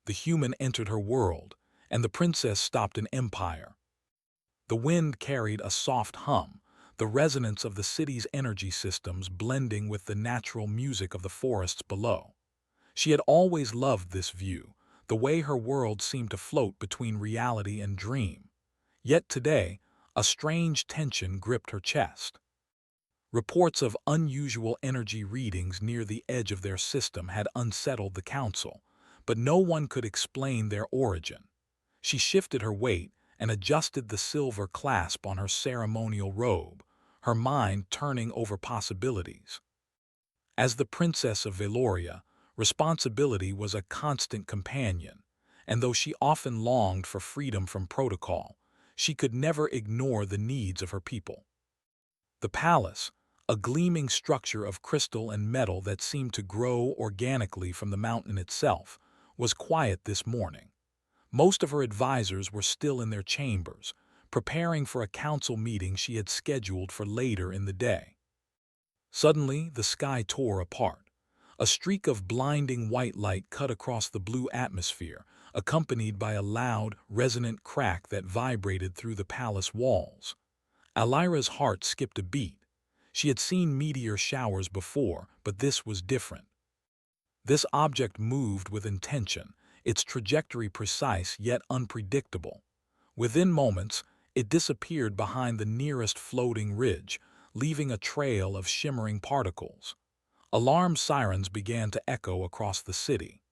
The human entered her world, and the princess stopped an empire. The wind carried a soft hum, the resonance of the city's energy systems blending with the natural music of the forests below. She had always loved this view, the way her world seemed to float between reality and dream. Yet today, a strange tension gripped her chest. Reports of unusual energy readings near the edge of their system had unsettled the council, but no one could explain their origin. She shifted her weight and adjusted the silver clasp on her ceremonial robe, her mind turning over possibilities. As the Princess of Veloria, responsibility was a constant companion, and though she often longed for freedom from protocol, she could never ignore the needs of her people. The palace, a gleaming structure of crystal and metal that seemed to grow organically from the mountain itself, was quiet this morning. Most of her advisors were still in their chambers, preparing for a council meeting she had scheduled for later in the day. Suddenly, the sky tore apart. A streak of blinding white light cut across the blue atmosphere, accompanied by a loud, resonant crack that vibrated through the palace walls. Alira's heart skipped a beat. She had seen meteor showers before, but this was different. This object moved with intention, its trajectory precise yet unpredictable. Within moments, it disappeared behind the nearest floating ridge, leaving a trail of shimmering particles. Alarm sirens began to echo across the city.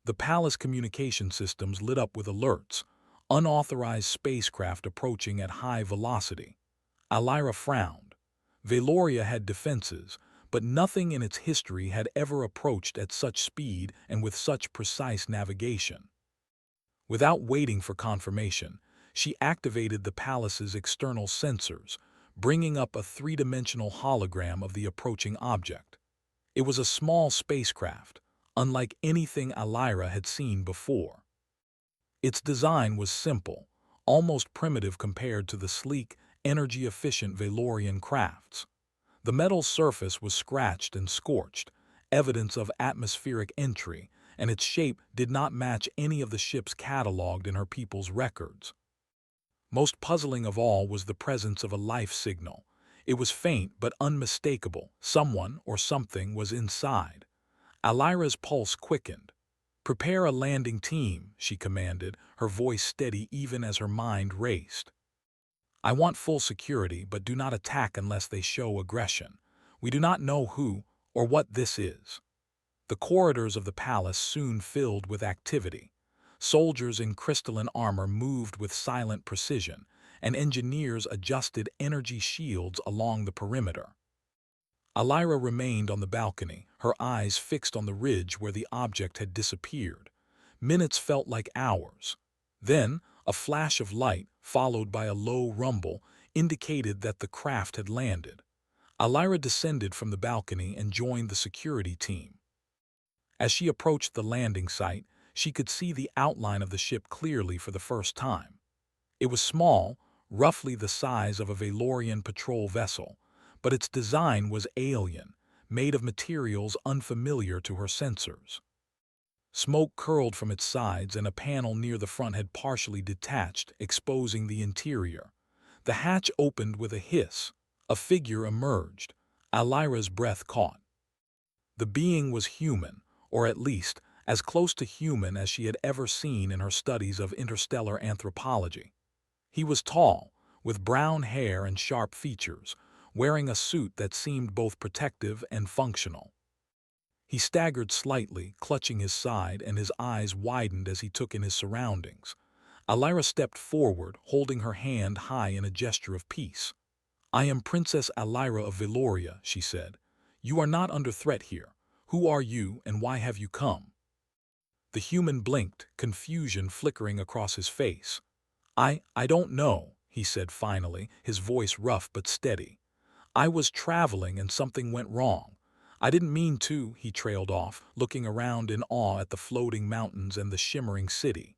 The palace communication systems lit up with alerts, unauthorized spacecraft approaching at high velocity. Alira frowned. Veloria had defenses, but nothing in its history had ever approached at such speed and with such precise navigation. Without waiting for confirmation, she activated the palace's external sensors, bringing up a three-dimensional hologram of the approaching object. It was a small spacecraft, unlike anything Alira had seen before. Its design was simple, almost primitive compared to the sleek, energy-efficient Valorian crafts. The metal surface was scratched and scorched, evidence of atmospheric entry, and its shape did not match any of the ships cataloged in her people's records. Most puzzling of all was the presence of a life signal. It was faint but unmistakable. Someone or something was inside. Alira's pulse quickened. "Prepare a landing team," she commanded, her voice steady even as her mind raced. "I want full security, but do not attack unless they show aggression. We do not know who or what this is." The corridors of the palace soon filled with activity. Soldiers in crystalline armor moved with silent precision, and engineers adjusted energy shields along the perimeter. Alira remained on the balcony, her eyes fixed on the ridge where the object had disappeared. Minutes felt like hours. Then, a flash of light, followed by a low rumble, indicated that the craft had landed. Alira descended from the balcony and joined the security team. As she approached the landing site, she could see the outline of the ship clearly for the first time. It was small, roughly the size of a Valorian patrol vessel, but its design was alien, made of materials unfamiliar to her sensors. Smoke curled from its sides and a panel near the front had partially detached, exposing the interior. The hatch opened with a hiss. A figure emerged. Alira's breath caught. The being was human, or at least as close to human as she had ever seen in her studies of interstellar anthropology. He was tall, with brown hair and sharp features, wearing a suit that seemed both protective and functional. He staggered slightly, clutching his side, and his eyes widened as he took in his surroundings. Alira stepped forward, holding her hand high in a gesture of peace. "I am Princess Alira of Veloria," she said. "You are not under threat here. Who are you, and why have you come?" The human blinked, confusion flickering across his face. I don't know," he said finally, his voice rough but steady. "I was traveling and something went wrong. I didn't mean to," he trailed off, looking around in awe at the floating mountains and the shimmering city.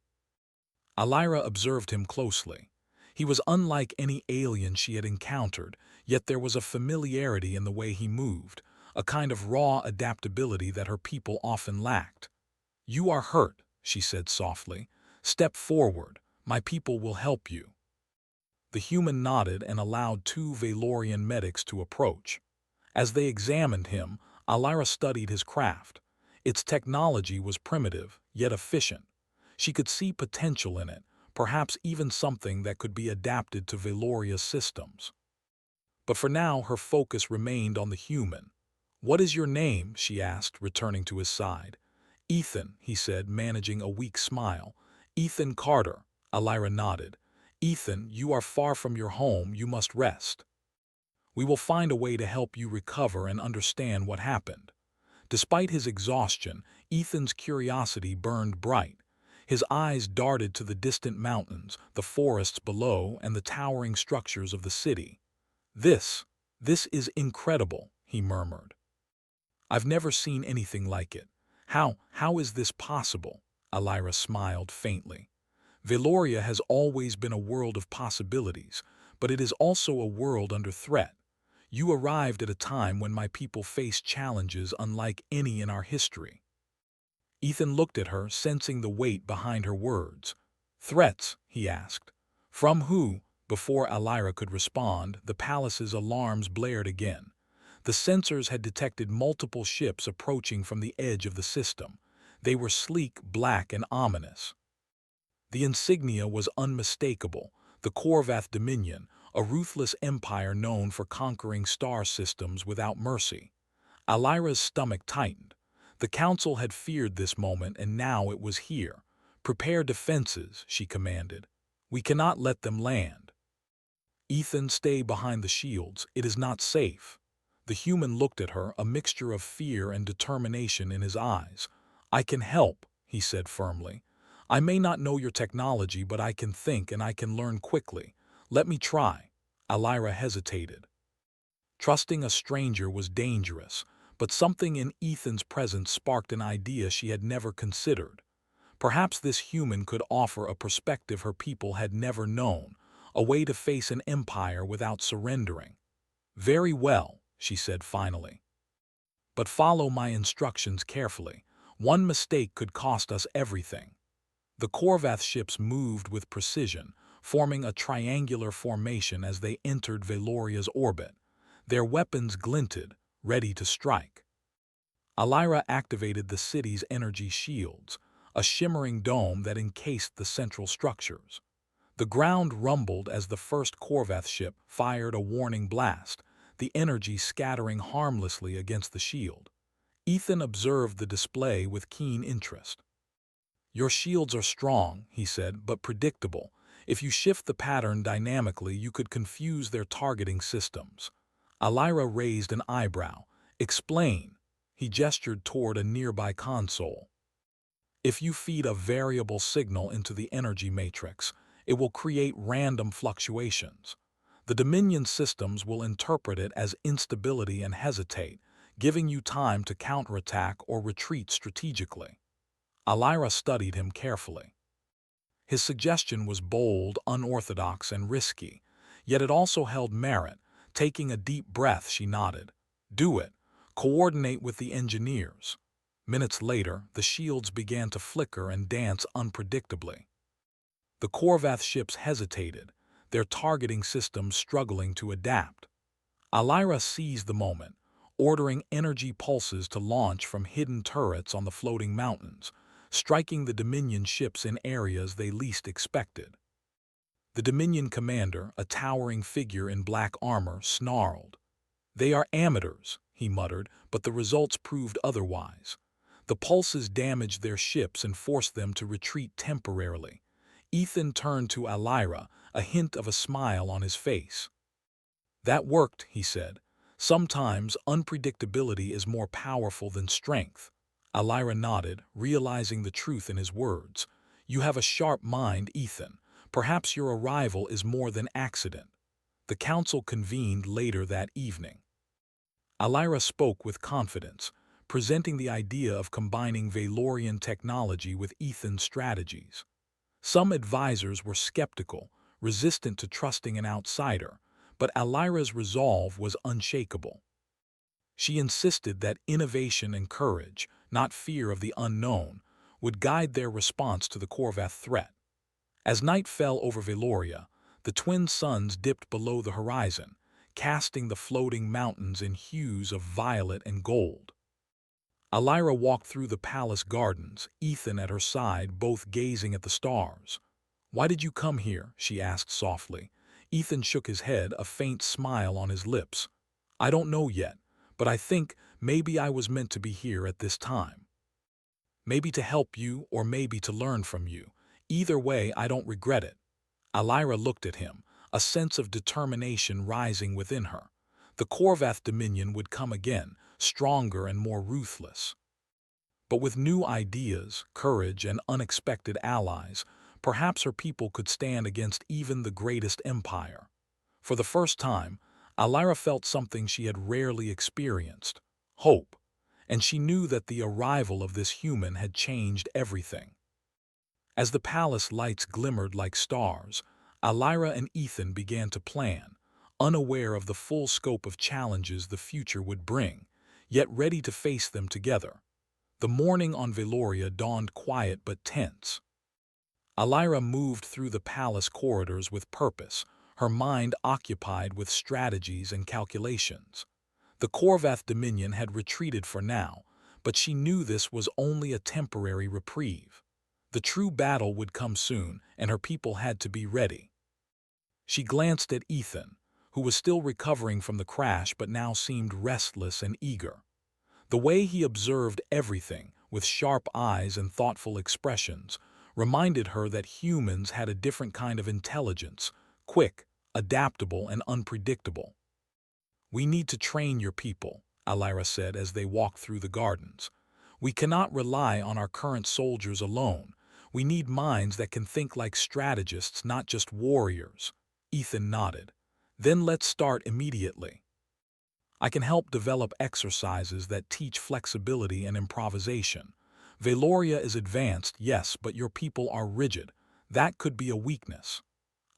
Alira observed him closely. He was unlike any alien she had encountered, yet there was a familiarity in the way he moved, a kind of raw adaptability that her people often lacked. "You are hurt," she said softly. "Step forward. My people will help you." The human nodded and allowed two Valorian medics to approach. As they examined him, Alyra studied his craft. Its technology was primitive, yet efficient. She could see potential in it, perhaps even something that could be adapted to Valoria's systems. But for now, her focus remained on the human. "What is your name?" she asked, returning to his side. "Ethan," he said, managing a weak smile. "Ethan Carter," Alyra nodded. "Ethan, you are far from your home, you must rest. We will find a way to help you recover and understand what happened." Despite his exhaustion, Ethan's curiosity burned bright. His eyes darted to the distant mountains, the forests below, and the towering structures of the city. This is incredible," he murmured. "I've never seen anything like it. How is this possible?" Alyra smiled faintly. "Valoria has always been a world of possibilities, but it is also a world under threat. You arrived at a time when my people faced challenges unlike any in our history." Ethan looked at her, sensing the weight behind her words. "Threats?" he asked. "From who?" Before Alyra could respond, the palace's alarms blared again. The sensors had detected multiple ships approaching from the edge of the system. They were sleek, black, and ominous. The insignia was unmistakable: the Korvath Dominion, a ruthless empire known for conquering star systems without mercy. Alyra's stomach tightened. The council had feared this moment, and now it was here. "Prepare defenses," she commanded. "We cannot let them land." "Ethan, stay behind the shields. It is not safe." The human looked at her, a mixture of fear and determination in his eyes. "I can help," he said firmly. "I may not know your technology, but I can think and I can learn quickly. Let me try." Alyra hesitated. Trusting a stranger was dangerous, but something in Ethan's presence sparked an idea she had never considered. Perhaps this human could offer a perspective her people had never known, a way to face an empire without surrendering. "Very well," she said finally. "But follow my instructions carefully. One mistake could cost us everything." The Korvath ships moved with precision, forming a triangular formation as they entered Valoria's orbit. Their weapons glinted, ready to strike. Alyra activated the city's energy shields, a shimmering dome that encased the central structures. The ground rumbled as the first Korvath ship fired a warning blast, the energy scattering harmlessly against the shield. Ethan observed the display with keen interest. "Your shields are strong," he said, "but predictable. If you shift the pattern dynamically, you could confuse their targeting systems." Alyra raised an eyebrow. "Explain." He gestured toward a nearby console. "If you feed a variable signal into the energy matrix, it will create random fluctuations. The Dominion systems will interpret it as instability and hesitate, giving you time to counterattack or retreat strategically." Alyra studied him carefully. His suggestion was bold, unorthodox, and risky, yet it also held merit. Taking a deep breath, she nodded. "Do it. Coordinate with the engineers." Minutes later, the shields began to flicker and dance unpredictably. The Korvath ships hesitated, their targeting systems struggling to adapt. Alyra seized the moment, ordering energy pulses to launch from hidden turrets on the floating mountains, striking the Dominion ships in areas they least expected. The Dominion commander, a towering figure in black armor, snarled. "They are amateurs," he muttered, but the results proved otherwise. The pulses damaged their ships and forced them to retreat temporarily. Ethan turned to Alyra, a hint of a smile on his face. "That worked," he said. "Sometimes unpredictability is more powerful than strength." Alyra nodded, realizing the truth in his words. "You have a sharp mind, Ethan. Perhaps your arrival is more than accident." The council convened later that evening. Alyra spoke with confidence, presenting the idea of combining Valorian technology with Ethan's strategies. Some advisors were skeptical, resistant to trusting an outsider, but Alyra's resolve was unshakable. She insisted that innovation and courage, not fear of the unknown, would guide their response to the Korvath threat. As night fell over Veloria, the twin suns dipped below the horizon, casting the floating mountains in hues of violet and gold. Alira walked through the palace gardens, Ethan at her side, both gazing at the stars. "Why did you come here?" she asked softly. Ethan shook his head, a faint smile on his lips. "I don't know yet, but I think maybe I was meant to be here at this time. Maybe to help you, or maybe to learn from you. Either way, I don't regret it." Alira looked at him, a sense of determination rising within her. The Korvath Dominion would come again, stronger and more ruthless. But with new ideas, courage, and unexpected allies, perhaps her people could stand against even the greatest empire. For the first time, Alira felt something she had rarely experienced: hope, and she knew that the arrival of this human had changed everything. As the palace lights glimmered like stars, Alira and Ethan began to plan, unaware of the full scope of challenges the future would bring, yet ready to face them together. The morning on Veloria dawned quiet but tense. Alira moved through the palace corridors with purpose, her mind occupied with strategies and calculations. The Korvath Dominion had retreated for now, but she knew this was only a temporary reprieve. The true battle would come soon, and her people had to be ready. She glanced at Ethan, who was still recovering from the crash but now seemed restless and eager. The way he observed everything, with sharp eyes and thoughtful expressions, reminded her that humans had a different kind of intelligence: quick, adaptable, and unpredictable. "We need to train your people," Alira said as they walked through the gardens. "We cannot rely on our current soldiers alone. We need minds that can think like strategists, not just warriors." Ethan nodded. "Then let's start immediately. I can help develop exercises that teach flexibility and improvisation. Veloria is advanced, yes, but your people are rigid. That could be a weakness."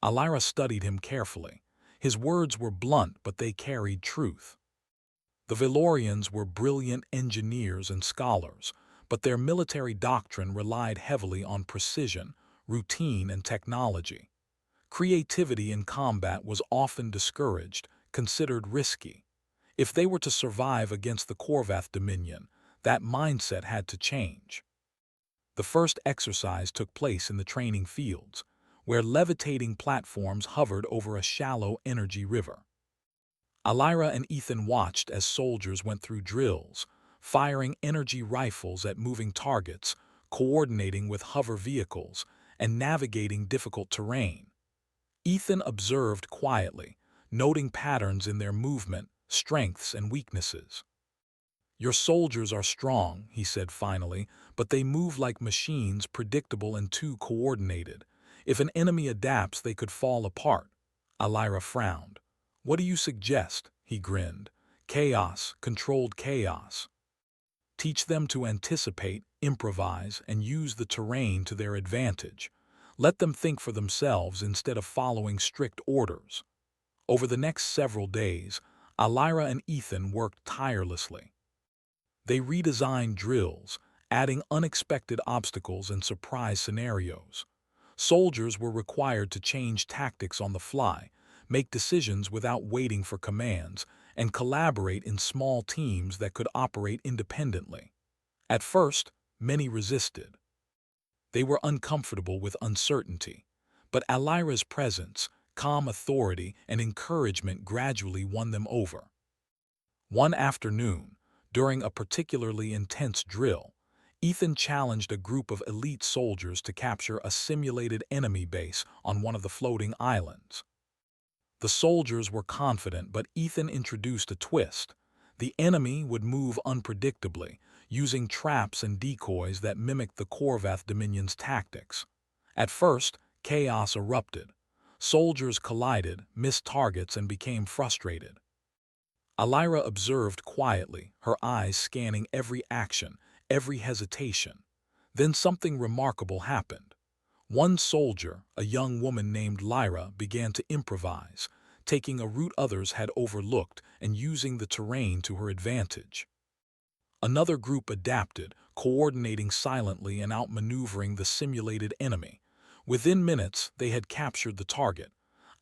Alira studied him carefully. His words were blunt, but they carried truth. The Velorians were brilliant engineers and scholars, but their military doctrine relied heavily on precision, routine, and technology. Creativity in combat was often discouraged, considered risky. If they were to survive against the Korvath Dominion, that mindset had to change. The first exercise took place in the training fields, where levitating platforms hovered over a shallow energy river. Alira and Ethan watched as soldiers went through drills, firing energy rifles at moving targets, coordinating with hover vehicles, and navigating difficult terrain. Ethan observed quietly, noting patterns in their movement, strengths, and weaknesses. "Your soldiers are strong," he said finally, "but they move like machines, predictable and too coordinated. If an enemy adapts, they could fall apart." Alira frowned. "What do you suggest?" He grinned. "Chaos, controlled chaos. Teach them to anticipate, improvise, and use the terrain to their advantage. Let them think for themselves instead of following strict orders." Over the next several days, Alira and Ethan worked tirelessly. They redesigned drills, adding unexpected obstacles and surprise scenarios. Soldiers were required to change tactics on the fly, make decisions without waiting for commands, and collaborate in small teams that could operate independently. At first, many resisted. They were uncomfortable with uncertainty, but Alira's presence, calm authority, and encouragement gradually won them over. One afternoon, during a particularly intense drill, Ethan challenged a group of elite soldiers to capture a simulated enemy base on one of the floating islands. The soldiers were confident, but Ethan introduced a twist. The enemy would move unpredictably, using traps and decoys that mimicked the Korvath Dominion's tactics. At first, chaos erupted. Soldiers collided, missed targets, and became frustrated. Alira observed quietly, her eyes scanning every action, every hesitation. Then something remarkable happened. One soldier, a young woman named Lyra, began to improvise, taking a route others had overlooked and using the terrain to her advantage. Another group adapted, coordinating silently and outmaneuvering the simulated enemy. Within minutes, they had captured the target.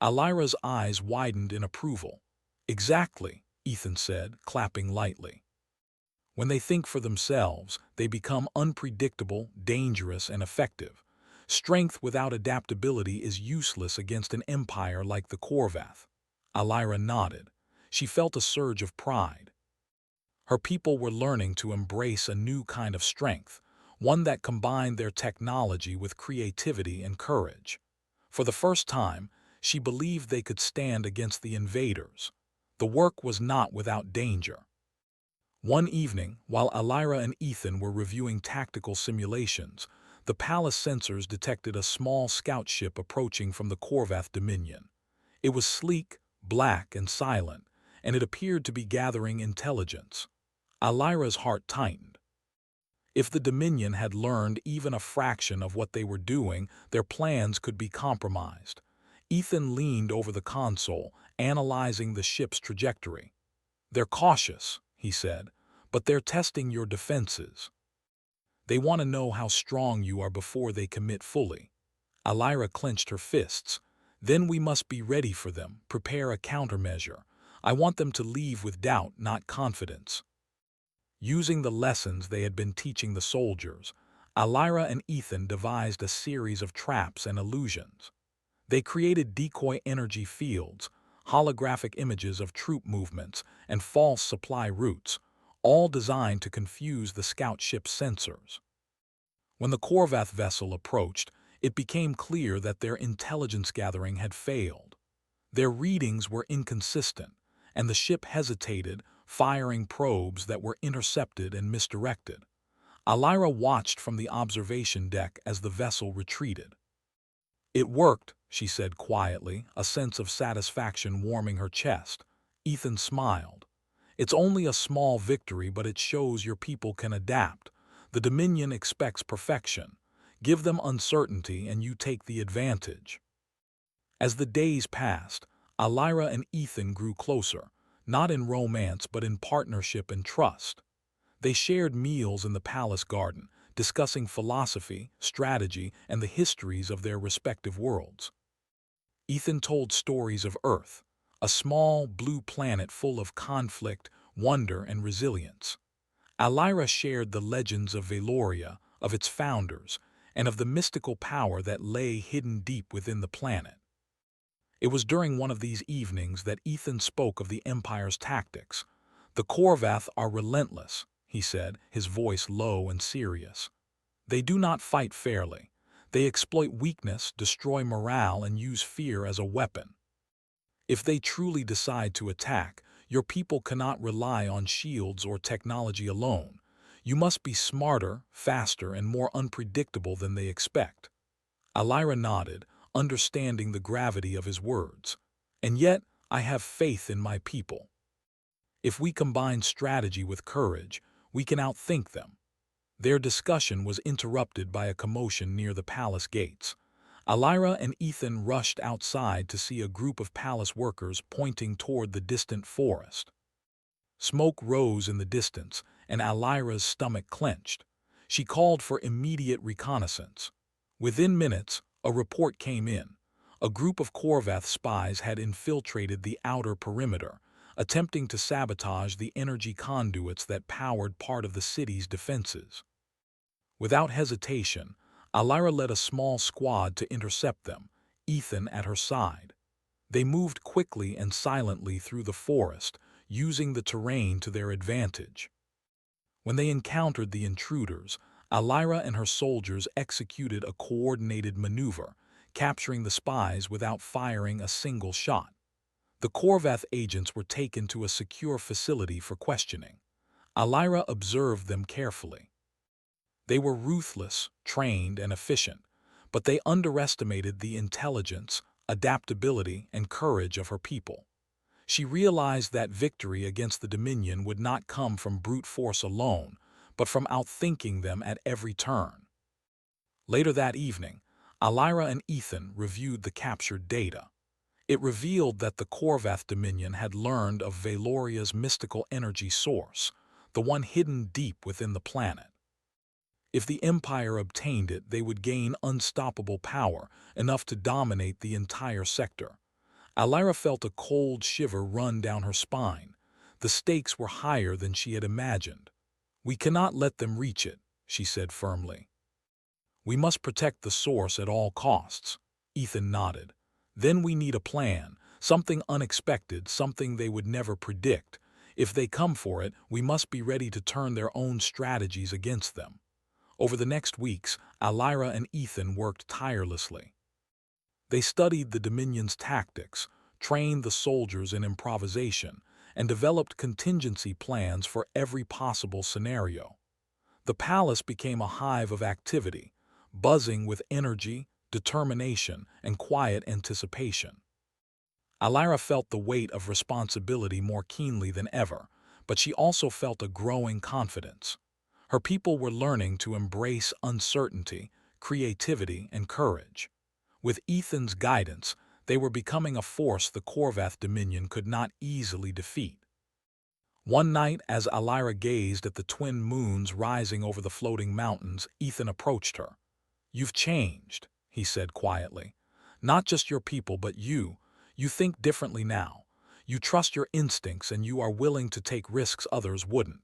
Alira's eyes widened in approval. "Exactly," Ethan said, clapping lightly. "When they think for themselves, they become unpredictable, dangerous, and effective. Strength without adaptability is useless against an empire like the Korvath." Alira nodded. She felt a surge of pride. Her people were learning to embrace a new kind of strength, one that combined their technology with creativity and courage. For the first time, she believed they could stand against the invaders. The work was not without danger. One evening, while Alira and Ethan were reviewing tactical simulations, the palace sensors detected a small scout ship approaching from the Korvath Dominion. It was sleek, black, and silent, and it appeared to be gathering intelligence. Alira's heart tightened. If the Dominion had learned even a fraction of what they were doing, their plans could be compromised. Ethan leaned over the console, analyzing the ship's trajectory. "They're cautious," he said, "but they're testing your defenses. They want to know how strong you are before they commit fully." Alira clenched her fists. "Then we must be ready for them, prepare a countermeasure. I want them to leave with doubt, not confidence." Using the lessons they had been teaching the soldiers, Alira and Ethan devised a series of traps and illusions. They created decoy energy fields, holographic images of troop movements, and false supply routes, all designed to confuse the scout ship's sensors. When the Korvath vessel approached, it became clear that their intelligence gathering had failed. Their readings were inconsistent, and the ship hesitated, firing probes that were intercepted and misdirected. Alira watched from the observation deck as the vessel retreated. "It worked," she said quietly, a sense of satisfaction warming her chest. Ethan smiled. "It's only a small victory, but it shows your people can adapt. The Dominion expects perfection. Give them uncertainty and you take the advantage." As the days passed, Alira and Ethan grew closer, not in romance but in partnership and trust. They shared meals in the palace garden, discussing philosophy, strategy, and the histories of their respective worlds. Ethan told stories of Earth, a small blue planet full of conflict, wonder, and resilience. Alira shared the legends of Valoria, of its founders, and of the mystical power that lay hidden deep within the planet. It was during one of these evenings that Ethan spoke of the Empire's tactics. "The Korvath are relentless," he said, his voice low and serious. "They do not fight fairly. They exploit weakness, destroy morale, and use fear as a weapon. If they truly decide to attack, your people cannot rely on shields or technology alone. You must be smarter, faster, and more unpredictable than they expect." Alira nodded, understanding the gravity of his words. "And yet, I have faith in my people. If we combine strategy with courage, we can outthink them." Their discussion was interrupted by a commotion near the palace gates. Alira and Ethan rushed outside to see a group of palace workers pointing toward the distant forest. Smoke rose in the distance, and Alira's stomach clenched. She called for immediate reconnaissance. Within minutes, a report came in. A group of Korvath spies had infiltrated the outer perimeter, attempting to sabotage the energy conduits that powered part of the city's defenses. Without hesitation, Alira led a small squad to intercept them, Ethan at her side. They moved quickly and silently through the forest, using the terrain to their advantage. When they encountered the intruders, Alira and her soldiers executed a coordinated maneuver, capturing the spies without firing a single shot. The Korvath agents were taken to a secure facility for questioning. Alira observed them carefully. They were ruthless, trained, and efficient, but they underestimated the intelligence, adaptability, and courage of her people. She realized that victory against the Dominion would not come from brute force alone, but from outthinking them at every turn. Later that evening, Alira and Ethan reviewed the captured data. It revealed that the Korvath Dominion had learned of Valoria's mystical energy source, the one hidden deep within the planet. If the Empire obtained it, they would gain unstoppable power, enough to dominate the entire sector. Alira felt a cold shiver run down her spine. The stakes were higher than she had imagined. "We cannot let them reach it," she said firmly. "We must protect the source at all costs." Ethan nodded. "Then we need a plan, something unexpected, something they would never predict. If they come for it, we must be ready to turn their own strategies against them." Over the next weeks, Alira and Ethan worked tirelessly. They studied the Dominion's tactics, trained the soldiers in improvisation, and developed contingency plans for every possible scenario. The palace became a hive of activity, buzzing with energy, determination, and quiet anticipation. Alira felt the weight of responsibility more keenly than ever, but she also felt a growing confidence. Her people were learning to embrace uncertainty, creativity, and courage. With Ethan's guidance, they were becoming a force the Korvath Dominion could not easily defeat. One night, as Alira gazed at the twin moons rising over the floating mountains, Ethan approached her. "You've changed," he said quietly. "Not just your people, but you. You think differently now. You trust your instincts and you are willing to take risks others wouldn't.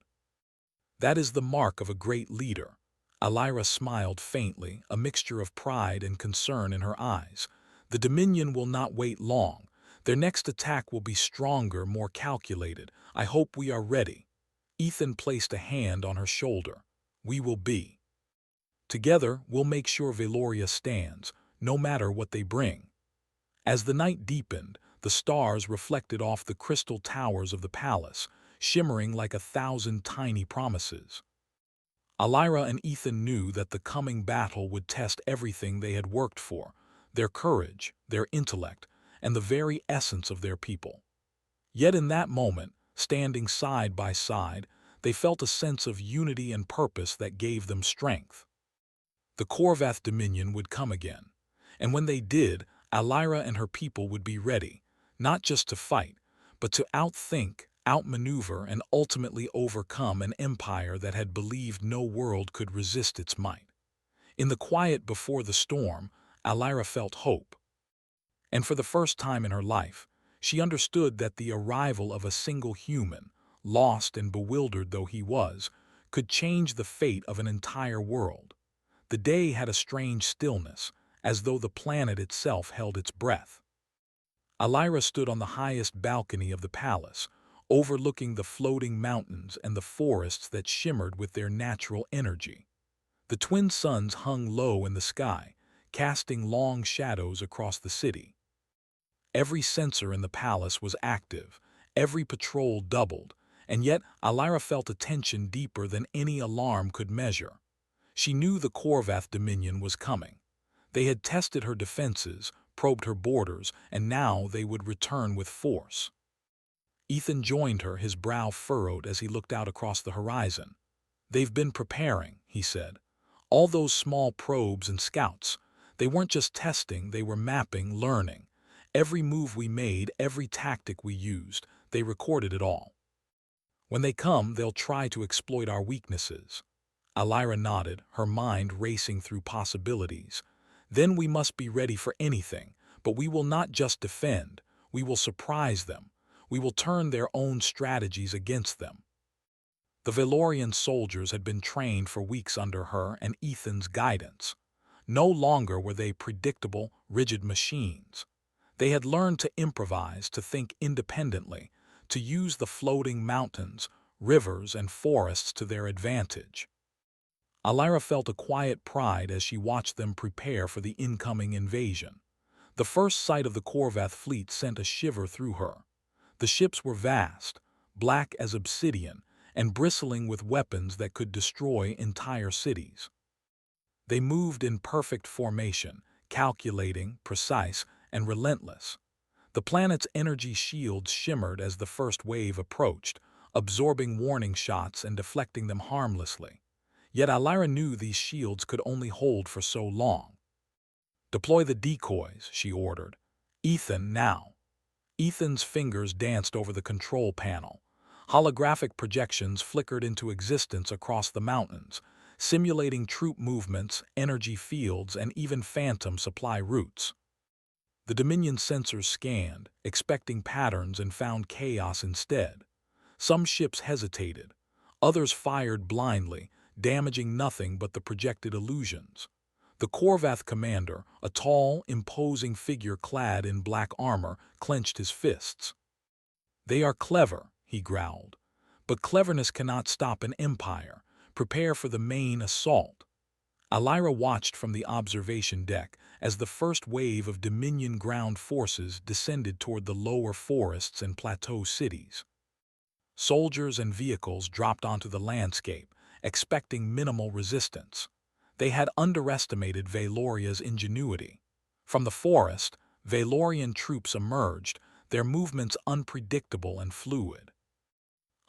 That is the mark of a great leader." Alira smiled faintly, a mixture of pride and concern in her eyes. "The Dominion will not wait long. Their next attack will be stronger, more calculated. I hope we are ready." Ethan placed a hand on her shoulder. "We will be. Together, we'll make sure Veloria stands, no matter what they bring." As the night deepened, the stars reflected off the crystal towers of the palace, shimmering like 1,000 tiny promises. Alira and Ethan knew that the coming battle would test everything they had worked for, their courage, their intellect, and the very essence of their people. Yet in that moment, standing side by side, they felt a sense of unity and purpose that gave them strength. The Korvath Dominion would come again, and when they did, Alira and her people would be ready, not just to fight, but to outthink, outmaneuver, and ultimately overcome an empire that had believed no world could resist its might. In the quiet before the storm, Alira felt hope. And for the first time in her life, she understood that the arrival of a single human, lost and bewildered though he was, could change the fate of an entire world. The day had a strange stillness, as though the planet itself held its breath. Alira stood on the highest balcony of the palace, overlooking the floating mountains and the forests that shimmered with their natural energy. The twin suns hung low in the sky, casting long shadows across the city. Every sensor in the palace was active, every patrol doubled, and yet Alira felt a tension deeper than any alarm could measure. She knew the Korvath Dominion was coming. They had tested her defenses, probed her borders, and now they would return with force. Ethan joined her, his brow furrowed as he looked out across the horizon. "They've been preparing," he said. "All those small probes and scouts. They weren't just testing, they were mapping, learning. Every move we made, every tactic we used, they recorded it all. When they come, they'll try to exploit our weaknesses." Alira nodded, her mind racing through possibilities. "Then we must be ready for anything, but we will not just defend, we will surprise them. We will turn their own strategies against them." The Velorian soldiers had been trained for weeks under her and Ethan's guidance. No longer were they predictable, rigid machines. They had learned to improvise, to think independently, to use the floating mountains, rivers, and forests to their advantage. Alira felt a quiet pride as she watched them prepare for the incoming invasion. The first sight of the Korvath fleet sent a shiver through her. The ships were vast, black as obsidian, and bristling with weapons that could destroy entire cities. They moved in perfect formation, calculating, precise, and relentless. The planet's energy shields shimmered as the first wave approached, absorbing warning shots and deflecting them harmlessly. Yet Alira knew these shields could only hold for so long. "Deploy the decoys," she ordered. "Ethan, now." Ethan's fingers danced over the control panel. Holographic projections flickered into existence across the mountains, simulating troop movements, energy fields, and even phantom supply routes. The Dominion sensors scanned, expecting patterns, and found chaos instead. Some ships hesitated. Others fired blindly, damaging nothing but the projected illusions. The Korvath commander, a tall, imposing figure clad in black armor, clenched his fists. "They are clever," he growled. "But cleverness cannot stop an empire. Prepare for the main assault." Alira watched from the observation deck as the first wave of Dominion ground forces descended toward the lower forests and plateau cities. Soldiers and vehicles dropped onto the landscape, expecting minimal resistance. They had underestimated Valoria's ingenuity. From the forest, Valorian troops emerged, their movements unpredictable and fluid.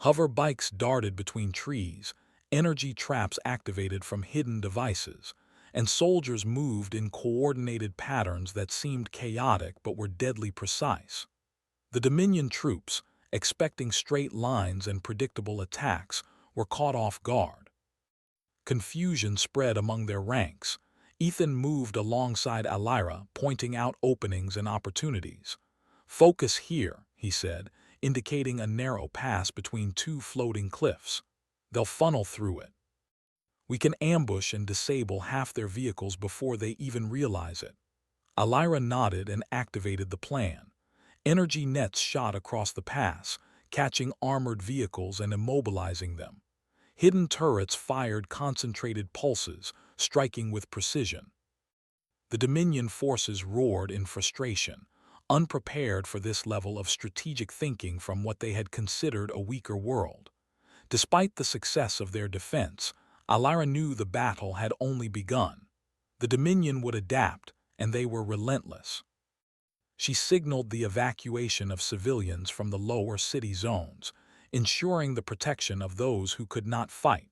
Hover bikes darted between trees, energy traps activated from hidden devices, and soldiers moved in coordinated patterns that seemed chaotic but were deadly precise. The Dominion troops, expecting straight lines and predictable attacks, were caught off guard. Confusion spread among their ranks. Ethan moved alongside Alira, pointing out openings and opportunities. "Focus here," he said, indicating a narrow pass between two floating cliffs. "They'll funnel through it. We can ambush and disable half their vehicles before they even realize it." Alira nodded and activated the plan. Energy nets shot across the pass, catching armored vehicles and immobilizing them. Hidden turrets fired concentrated pulses, striking with precision. The Dominion forces roared in frustration, unprepared for this level of strategic thinking from what they had considered a weaker world. Despite the success of their defense, Alira knew the battle had only begun. The Dominion would adapt, and they were relentless. She signaled the evacuation of civilians from the lower city zones, ensuring the protection of those who could not fight.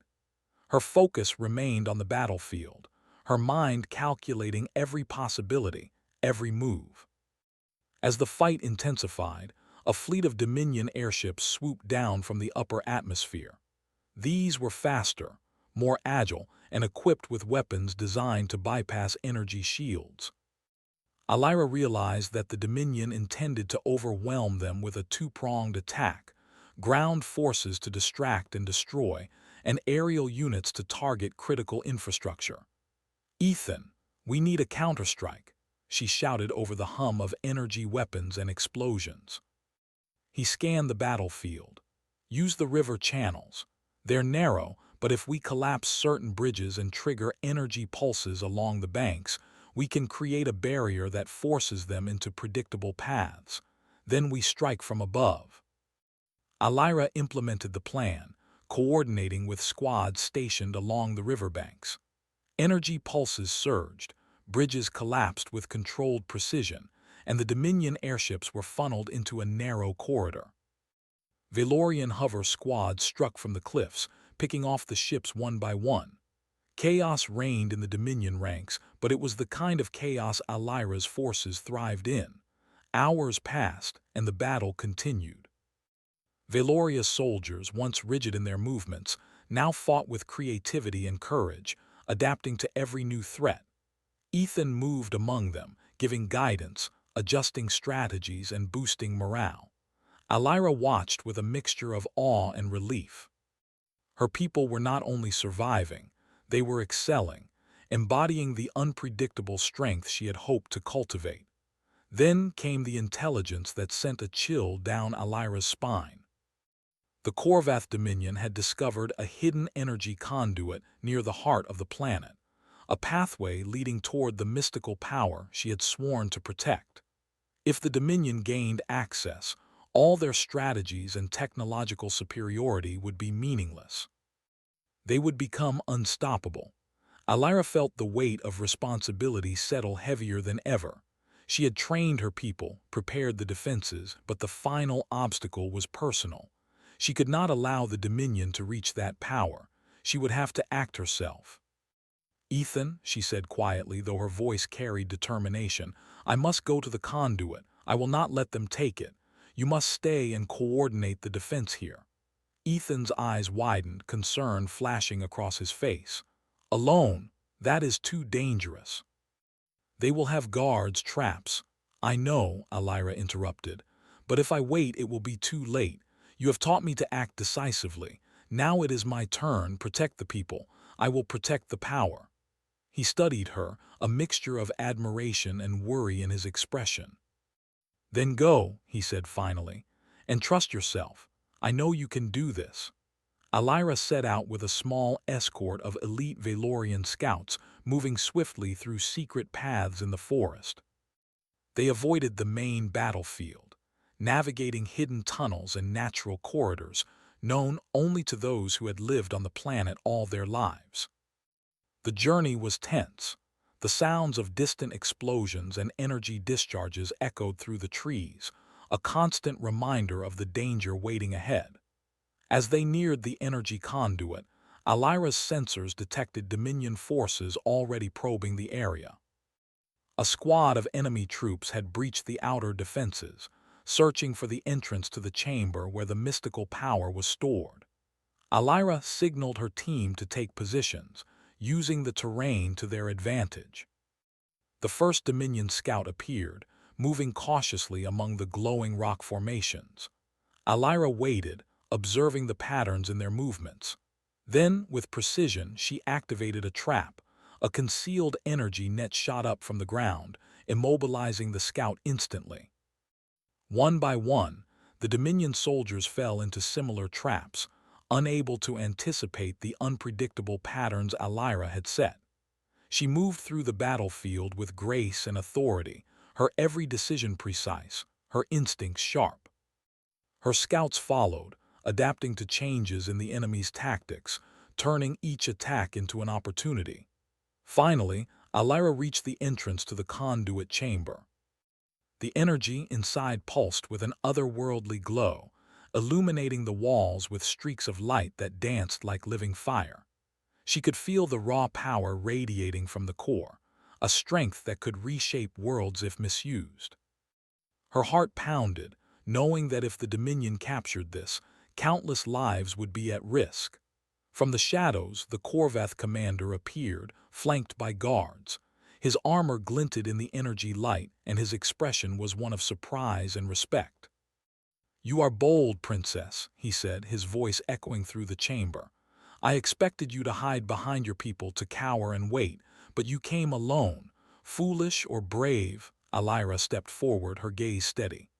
Her focus remained on the battlefield, her mind calculating every possibility, every move. As the fight intensified, a fleet of Dominion airships swooped down from the upper atmosphere. These were faster, more agile, and equipped with weapons designed to bypass energy shields. Alira realized that the Dominion intended to overwhelm them with a two-pronged attack: ground forces to distract and destroy, and aerial units to target critical infrastructure. "Ethan, we need a counterstrike," she shouted over the hum of energy weapons and explosions. He scanned the battlefield. "Use the river channels. They're narrow, but if we collapse certain bridges and trigger energy pulses along the banks, we can create a barrier that forces them into predictable paths. Then we strike from above." Alira implemented the plan, coordinating with squads stationed along the riverbanks. Energy pulses surged, bridges collapsed with controlled precision, and the Dominion airships were funneled into a narrow corridor. Valorian hover squads struck from the cliffs, picking off the ships one by one. Chaos reigned in the Dominion ranks, but it was the kind of chaos Alira's forces thrived in. Hours passed, and the battle continued. Valoria's soldiers, once rigid in their movements, now fought with creativity and courage, adapting to every new threat. Ethan moved among them, giving guidance, adjusting strategies, and boosting morale. Alira watched with a mixture of awe and relief. Her people were not only surviving, they were excelling, embodying the unpredictable strength she had hoped to cultivate. Then came the intelligence that sent a chill down Alira's spine. The Korvath Dominion had discovered a hidden energy conduit near the heart of the planet, a pathway leading toward the mystical power she had sworn to protect. If the Dominion gained access, all their strategies and technological superiority would be meaningless. They would become unstoppable. Alira felt the weight of responsibility settle heavier than ever. She had trained her people, prepared the defenses, but the final obstacle was personal. She could not allow the Dominion to reach that power. She would have to act herself. "Ethan," she said quietly, though her voice carried determination, "I must go to the conduit. I will not let them take it. You must stay and coordinate the defense here." Ethan's eyes widened, concern flashing across his face. Alone, that is too dangerous. They will have guards, traps. I know, Alira interrupted, but if I wait it will be too late. You have taught me to act decisively. Now it is my turn. Protect the people. I will protect the power. He studied her, a mixture of admiration and worry in his expression. Then go, he said finally, and trust yourself. I know you can do this. Alira set out with a small escort of elite Valorian scouts, moving swiftly through secret paths in the forest. They avoided the main battlefield, navigating hidden tunnels and natural corridors, known only to those who had lived on the planet all their lives. The journey was tense. The sounds of distant explosions and energy discharges echoed through the trees, a constant reminder of the danger waiting ahead. As they neared the energy conduit, Alira's sensors detected Dominion forces already probing the area. A squad of enemy troops had breached the outer defenses, searching for the entrance to the chamber where the mystical power was stored. Alira signaled her team to take positions, using the terrain to their advantage. The first Dominion scout appeared, moving cautiously among the glowing rock formations. Alira waited, observing the patterns in their movements. Then, with precision, she activated a trap. A concealed energy net shot up from the ground, immobilizing the scout instantly. One by one, the Dominion soldiers fell into similar traps, unable to anticipate the unpredictable patterns Alira had set. She moved through the battlefield with grace and authority, her every decision precise, her instincts sharp. Her scouts followed, adapting to changes in the enemy's tactics, turning each attack into an opportunity. Finally, Alira reached the entrance to the conduit chamber. The energy inside pulsed with an otherworldly glow, illuminating the walls with streaks of light that danced like living fire. She could feel the raw power radiating from the core, a strength that could reshape worlds if misused. Her heart pounded, knowing that if the Dominion captured this, countless lives would be at risk. From the shadows, the Korvath commander appeared, flanked by guards. His armor glinted in the energy light, and his expression was one of surprise and respect. "You are bold, princess," he said, his voice echoing through the chamber. "I expected you to hide behind your people, to cower and wait, but you came alone. Foolish or brave?" Alira stepped forward, her gaze steady.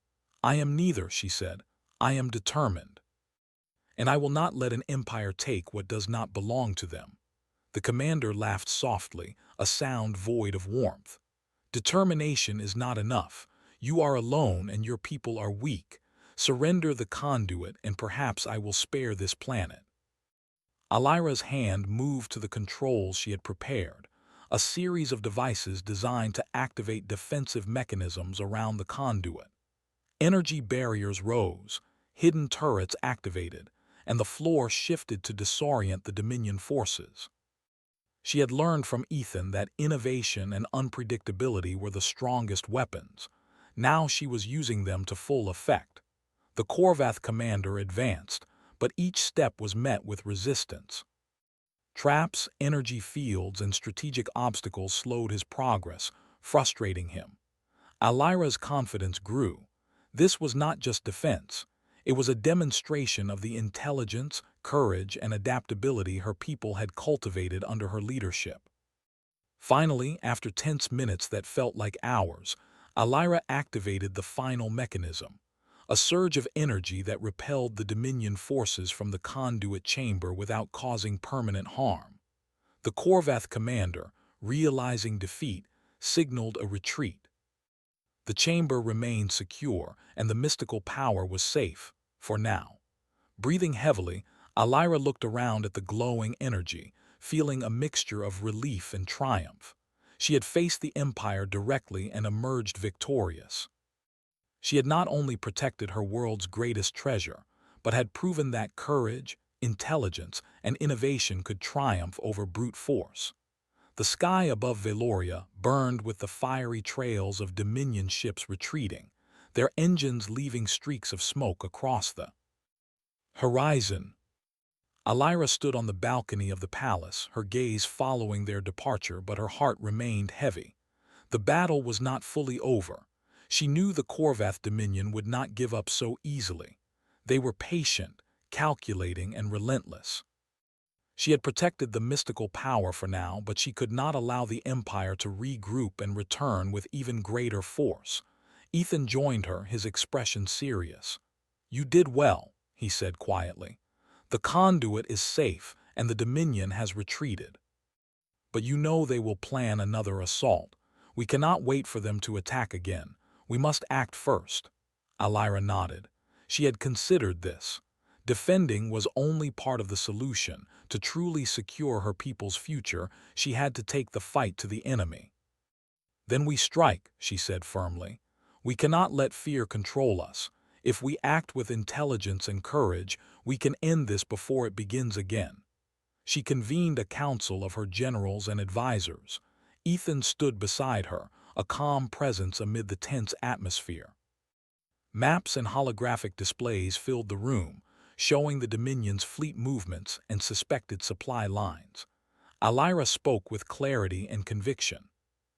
"I am neither," she said. "I am determined. And I will not let an empire take what does not belong to them." The commander laughed softly, a sound void of warmth. "Determination is not enough. You are alone and your people are weak. Surrender the conduit and perhaps I will spare this planet." Alira's hand moved to the controls she had prepared, a series of devices designed to activate defensive mechanisms around the conduit. Energy barriers rose, hidden turrets activated, and the floor shifted to disorient the Dominion forces. She had learned from Ethan that innovation and unpredictability were the strongest weapons. Now she was using them to full effect. The Korvath commander advanced, but each step was met with resistance. Traps, energy fields, and strategic obstacles slowed his progress, frustrating him. Alira's confidence grew. This was not just defense. It was a demonstration of the intelligence, courage, and adaptability her people had cultivated under her leadership. Finally, after tense minutes that felt like hours, Alira activated the final mechanism, a surge of energy that repelled the Dominion forces from the conduit chamber without causing permanent harm. The Korvath commander, realizing defeat, signaled a retreat. The chamber remained secure, and the mystical power was safe, for now. Breathing heavily, Alira looked around at the glowing energy, feeling a mixture of relief and triumph. She had faced the Empire directly and emerged victorious. She had not only protected her world's greatest treasure, but had proven that courage, intelligence, and innovation could triumph over brute force. The sky above Valoria burned with the fiery trails of Dominion ships retreating, their engines leaving streaks of smoke across the horizon. Alira stood on the balcony of the palace, her gaze following their departure, but her heart remained heavy. The battle was not fully over. She knew the Korvath Dominion would not give up so easily. They were patient, calculating, and relentless. She had protected the mystical power for now, but she could not allow the Empire to regroup and return with even greater force. Ethan joined her, his expression serious. "You did well," he said quietly. "The conduit is safe, and the Dominion has retreated. But you know they will plan another assault. We cannot wait for them to attack again. We must act first." Alira nodded. She had considered this. Defending was only part of the solution. To truly secure her people's future, she had to take the fight to the enemy. "Then we strike," she said firmly. "We cannot let fear control us. If we act with intelligence and courage, we can end this before it begins again." She convened a council of her generals and advisors. Ethan stood beside her, a calm presence amid the tense atmosphere. Maps and holographic displays filled the room, showing the Dominion's fleet movements and suspected supply lines. Alira spoke with clarity and conviction.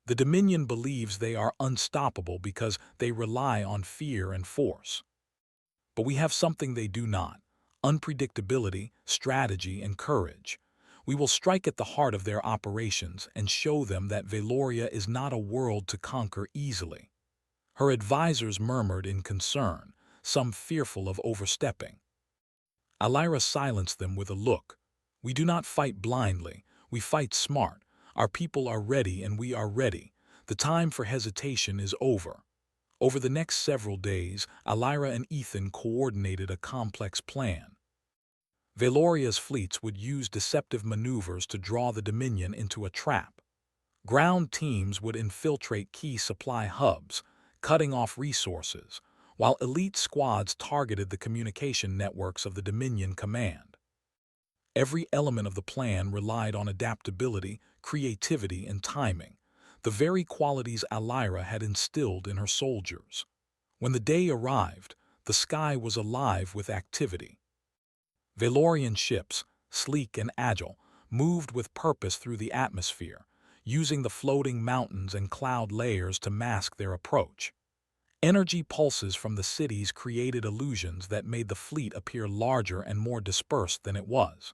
"The Dominion believes they are unstoppable because they rely on fear and force. But we have something they do not: unpredictability, strategy, and courage. We will strike at the heart of their operations and show them that Valoria is not a world to conquer easily." Her advisors murmured in concern, some fearful of overstepping. Alira silenced them with a look. "We do not fight blindly, we fight smart. Our people are ready and we are ready. The time for hesitation is over." Over the next several days, Alira and Ethan coordinated a complex plan. Valoria's fleets would use deceptive maneuvers to draw the Dominion into a trap. Ground teams would infiltrate key supply hubs, cutting off resources, while elite squads targeted the communication networks of the Dominion Command. Every element of the plan relied on adaptability, creativity, and timing, the very qualities Alira had instilled in her soldiers. When the day arrived, the sky was alive with activity. Valorian ships, sleek and agile, moved with purpose through the atmosphere, using the floating mountains and cloud layers to mask their approach. Energy pulses from the cities created illusions that made the fleet appear larger and more dispersed than it was.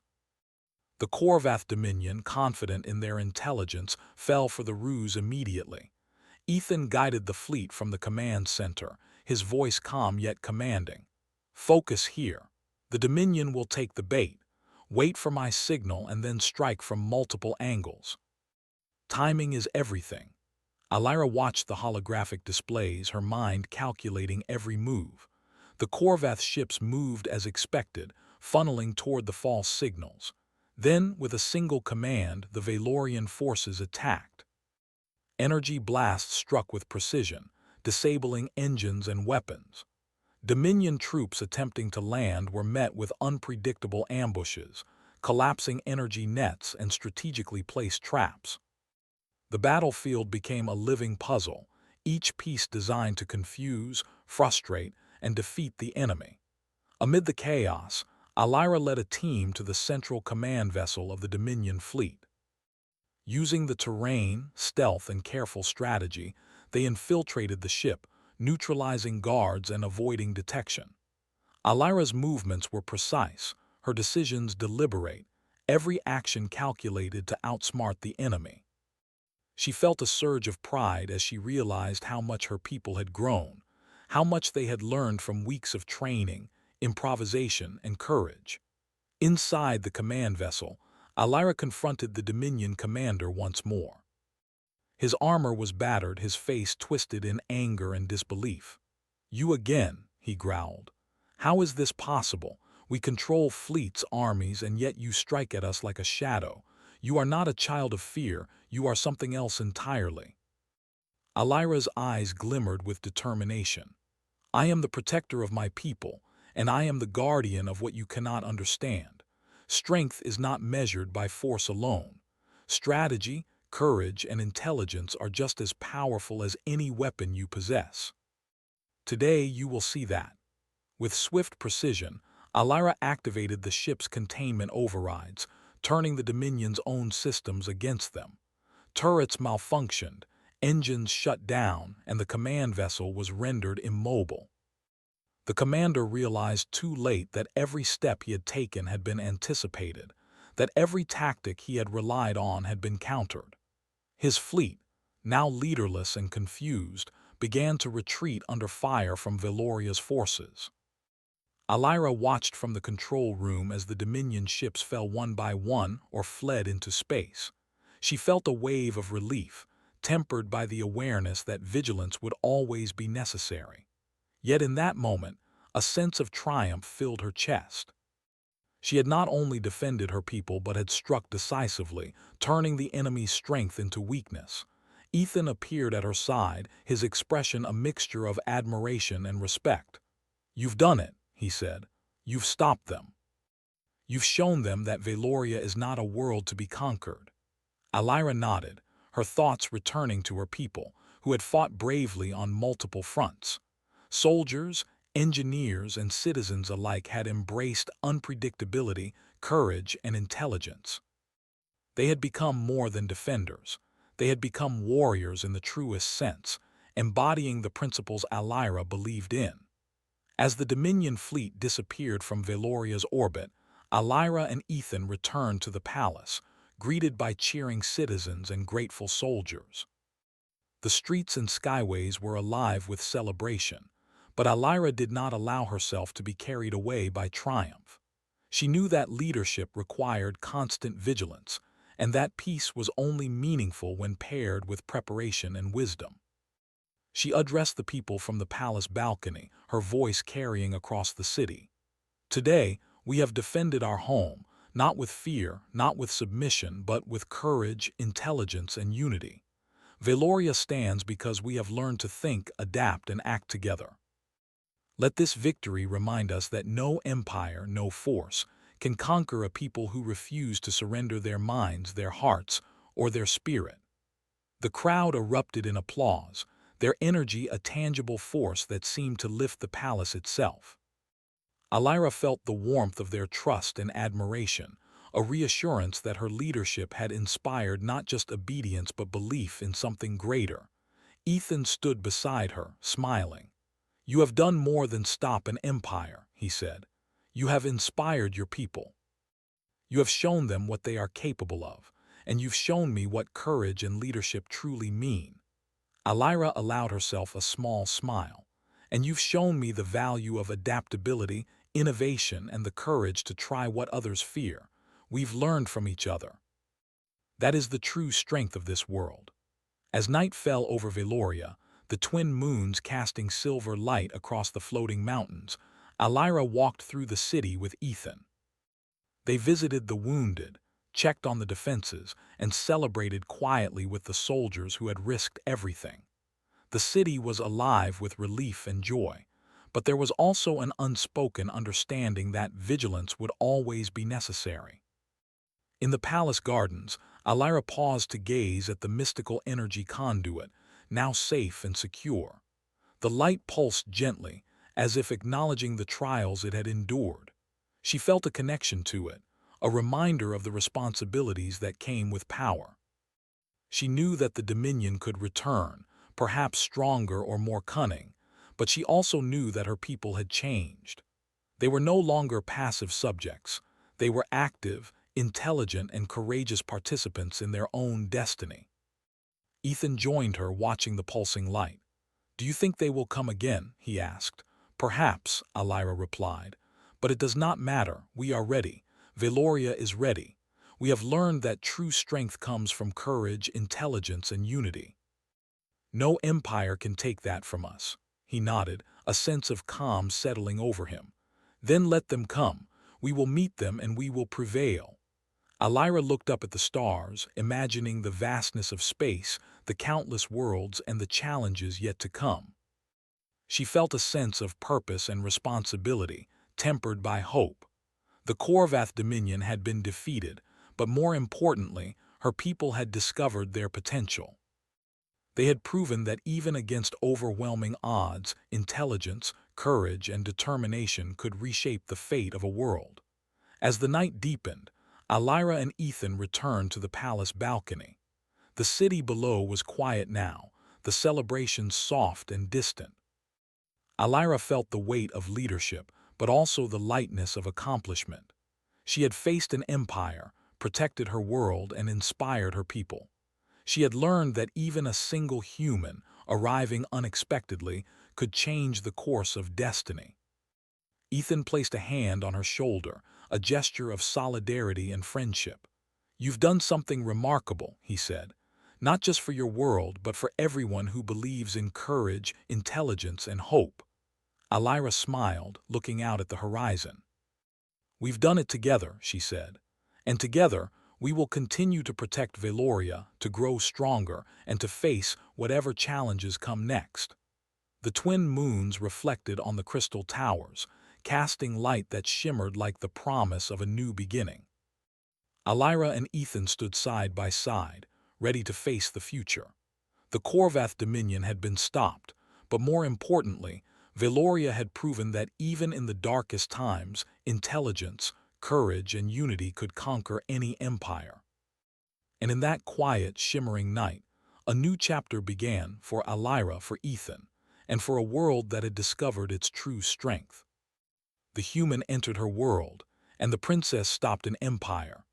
The Korvath Dominion, confident in their intelligence, fell for the ruse immediately. Ethan guided the fleet from the command center, his voice calm yet commanding. "Focus here. The Dominion will take the bait. Wait for my signal and then strike from multiple angles." Timing is everything. Alira watched the holographic displays, her mind calculating every move. The Korvath ships moved as expected, funneling toward the false signals. Then, with a single command, the Valorian forces attacked. Energy blasts struck with precision, disabling engines and weapons. Dominion troops attempting to land were met with unpredictable ambushes, collapsing energy nets and strategically placed traps. The battlefield became a living puzzle, each piece designed to confuse, frustrate, and defeat the enemy. Amid the chaos, Alira led a team to the central command vessel of the Dominion fleet. Using the terrain, stealth, and careful strategy, they infiltrated the ship, neutralizing guards and avoiding detection. Alira's movements were precise, her decisions deliberate, every action calculated to outsmart the enemy. She felt a surge of pride as she realized how much her people had grown, how much they had learned from weeks of training, improvisation, and courage. Inside the command vessel, Alira confronted the Dominion commander once more. His armor was battered, his face twisted in anger and disbelief. "You again," he growled. "How is this possible? We control fleets, armies, and yet you strike at us like a shadow. You are not a child of fear, you are something else entirely." Alira's eyes glimmered with determination. "I am the protector of my people, and I am the guardian of what you cannot understand. Strength is not measured by force alone. Strategy, courage, and intelligence are just as powerful as any weapon you possess. Today you will see that." With swift precision, Alira activated the ship's containment overrides, turning the Dominion's own systems against them. Turrets malfunctioned, engines shut down, and the command vessel was rendered immobile. The commander realized too late that every step he had taken had been anticipated, that every tactic he had relied on had been countered. His fleet, now leaderless and confused, began to retreat under fire from Veloria's forces. Alira watched from the control room as the Dominion ships fell one by one or fled into space. She felt a wave of relief, tempered by the awareness that vigilance would always be necessary. Yet in that moment, a sense of triumph filled her chest. She had not only defended her people but had struck decisively, turning the enemy's strength into weakness. Ethan appeared at her side, his expression a mixture of admiration and respect. "You've done it," he said. "You've stopped them. You've shown them that Veloria is not a world to be conquered." Alira nodded, her thoughts returning to her people, who had fought bravely on multiple fronts. Soldiers, engineers, and citizens alike had embraced unpredictability, courage, and intelligence. They had become more than defenders. They had become warriors in the truest sense, embodying the principles Alira believed in. As the Dominion fleet disappeared from Veloria's orbit, Alira and Ethan returned to the palace, greeted by cheering citizens and grateful soldiers. The streets and skyways were alive with celebration, but Alira did not allow herself to be carried away by triumph. She knew that leadership required constant vigilance, and that peace was only meaningful when paired with preparation and wisdom. She addressed the people from the palace balcony, her voice carrying across the city. "Today, we have defended our home, not with fear, not with submission, but with courage, intelligence, and unity. Veloria stands because we have learned to think, adapt, and act together. Let this victory remind us that no empire, no force, can conquer a people who refuse to surrender their minds, their hearts, or their spirit." The crowd erupted in applause, their energy a tangible force that seemed to lift the palace itself. Alira felt the warmth of their trust and admiration, a reassurance that her leadership had inspired not just obedience but belief in something greater. Ethan stood beside her, smiling. "You have done more than stop an empire," he said. "You have inspired your people. You have shown them what they are capable of, and you've shown me what courage and leadership truly mean." Alira allowed herself a small smile. "And you've shown me the value of adaptability, innovation, and the courage to try what others fear. We've learned from each other. That is the true strength of this world." As night fell over Veloria, the twin moons casting silver light across the floating mountains, Alira walked through the city with Ethan. They visited the wounded, checked on the defenses, and celebrated quietly with the soldiers who had risked everything. The city was alive with relief and joy, but there was also an unspoken understanding that vigilance would always be necessary. In the palace gardens, Alira paused to gaze at the mystical energy conduit, now safe and secure. The light pulsed gently, as if acknowledging the trials it had endured. She felt a connection to it, a reminder of the responsibilities that came with power. She knew that the Dominion could return, perhaps stronger or more cunning, but she also knew that her people had changed. They were no longer passive subjects. They were active, intelligent, and courageous participants in their own destiny. Ethan joined her, watching the pulsing light. "Do you think they will come again?" he asked. "Perhaps," Alira replied. "But it does not matter. We are ready. Veloria is ready. We have learned that true strength comes from courage, intelligence, and unity. No empire can take that from us." He nodded, a sense of calm settling over him. "Then let them come. We will meet them and we will prevail." Alira looked up at the stars, imagining the vastness of space, the countless worlds, and the challenges yet to come. She felt a sense of purpose and responsibility, tempered by hope. The Korvath Dominion had been defeated, but more importantly, her people had discovered their potential. They had proven that even against overwhelming odds, intelligence, courage, and determination could reshape the fate of a world. As the night deepened, Alira and Ethan returned to the palace balcony. The city below was quiet now, the celebrations soft and distant. Alira felt the weight of leadership, but also the lightness of accomplishment. She had faced an empire, protected her world, and inspired her people. She had learned that even a single human, arriving unexpectedly, could change the course of destiny. Ethan placed a hand on her shoulder, a gesture of solidarity and friendship. "You've done something remarkable," he said, "not just for your world, but for everyone who believes in courage, intelligence, and hope." Alira smiled, looking out at the horizon. "We've done it together," she said, "and together we will continue to protect Veloria, to grow stronger, and to face whatever challenges come next." The twin moons reflected on the crystal towers, casting light that shimmered like the promise of a new beginning. Alira and Ethan stood side by side, ready to face the future. The Korvath Dominion had been stopped, but more importantly, Veloria had proven that even in the darkest times, intelligence, courage, and unity could conquer any empire. And in that quiet, shimmering night, a new chapter began for Alira, for Ethan, and for a world that had discovered its true strength. The human entered her world, and the princess stopped an empire.